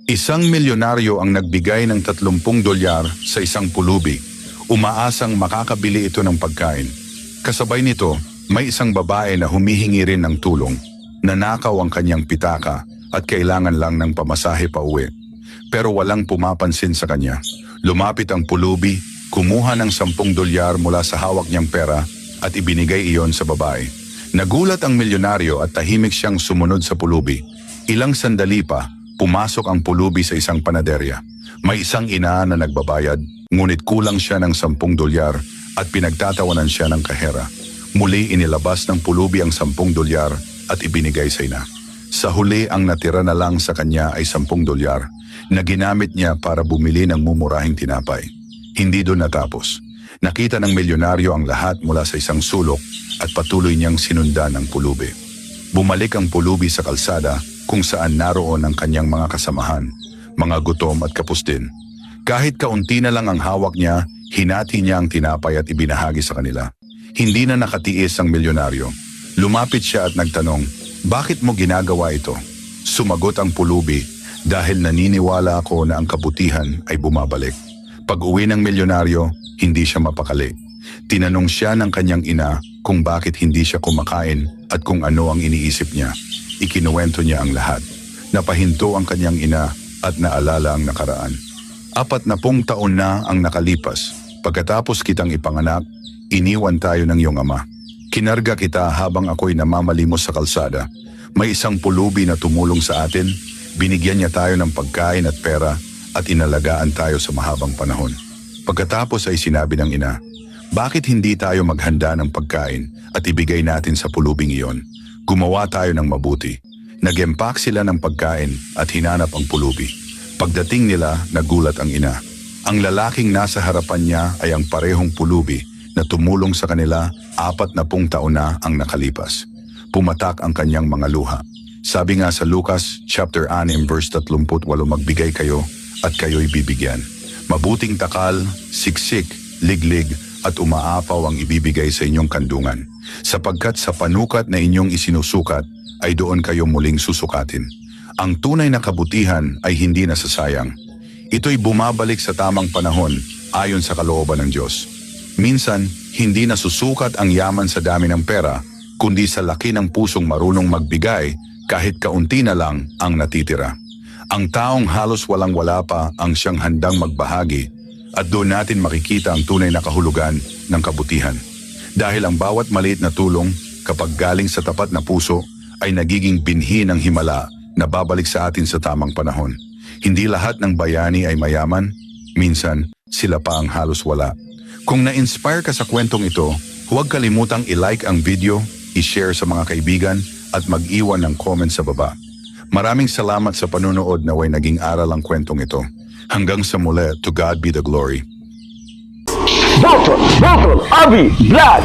Isang milyonaryo ang nagbigay ng 30 dolyar sa isang pulubi. Umaasang makakabili ito ng pagkain. Kasabay nito, may isang babae na humihingi rin ng tulong. Nanakaw ang kanyang pitaka at kailangan lang ng pamasahe pa uwi. Pero walang pumapansin sa kanya. Lumapit ang pulubi, kumuha ng 10 dolyar mula sa hawak niyang pera at ibinigay iyon sa babae. Nagulat ang milyonaryo at tahimik siyang sumunod sa pulubi. Ilang sandali pa, pumasok ang pulubi sa isang panaderya. May isang ina na nagbabayad, ngunit kulang siya ng 10 dolyar at pinagtatawanan siya ng kahera. Muli inilabas ng pulubi ang 10 dolyar at ibinigay sa ina. Sa huli ang natira na lang sa kanya ay 10 dolyar na ginamit niya para bumili ng mumurahing tinapay. Hindi doon natapos. Nakita ng milyonaryo ang lahat mula sa isang sulok at patuloy niyang sinundan ng pulubi. Bumalik ang pulubi sa kalsada kung saan naroon ang kanyang mga kasamahan, mga gutom at kapos din. Kahit kaunti na lang ang hawak niya, hinati niya ang tinapay at ibinahagi sa kanila. Hindi na nakatiis ang milyonaryo. Lumapit siya at nagtanong, "Bakit mo ginagawa ito?" Sumagot ang pulubi, "Dahil naniniwala ako na ang kabutihan ay bumabalik." Pag-uwi ng milyonaryo, hindi siya mapakali. Tinanong siya ng kanyang ina kung bakit hindi siya kumakain at kung ano ang iniisip niya. Ikinuwento niya ang lahat. Napahinto ang kanyang ina at naalala ang nakaraan. 40 taon na ang nakalipas. Pagkatapos kitang ipanganak, iniwan tayo ng iyong ama. Kinarga kita habang ako'y namamalimos sa kalsada. May isang pulubi na tumulong sa atin, binigyan niya tayo ng pagkain at pera at inalagaan tayo sa mahabang panahon. Pagkatapos ay sinabi ng ina, "Bakit hindi tayo maghanda ng pagkain at ibigay natin sa pulubing iyon? Gumawa tayo ng mabuti." Nag-empak sila ng pagkain at hinanap ang pulubi. Pagdating nila, nagulat ang ina. Ang lalaking nasa harapan niya ay ang parehong pulubi na tumulong sa kanila 40 taon na ang nakalipas. Pumatak ang kanyang mga luha. Sabi nga sa Lucas chapter 6 verse 38, "Magbigay kayo at kayo'y bibigyan. Mabuting takal, siksik, liglig at umaapaw ang ibibigay sa inyong kandungan. Sapagkat sa panukat na inyong isinusukat ay doon kayo muling susukatin." Ang tunay na kabutihan ay hindi nasasayang. Ito'y bumabalik sa tamang panahon ayon sa kalooban ng Diyos. Minsan, hindi nasusukat ang yaman sa dami ng pera, kundi sa laki ng pusong marunong magbigay kahit kaunti na lang ang natitira. Ang taong halos walang-wala pa ang siyang handang magbahagi at doon natin makikita ang tunay na kahulugan ng kabutihan. Dahil ang bawat maliit na tulong kapag galing sa tapat na puso ay nagiging binhi ng himala na babalik sa atin sa tamang panahon. Hindi lahat ng bayani ay mayaman, minsan sila pa ang halos wala. Kung na-inspire ka sa kwentong ito, huwag kalimutang i-like ang video, i-share sa mga kaibigan at mag-iwan ng comment sa baba. Maraming salamat sa panunood na way naging aral ang kwentong ito. Hanggang sa muli, to God be the glory. Dr. Avi Vlad.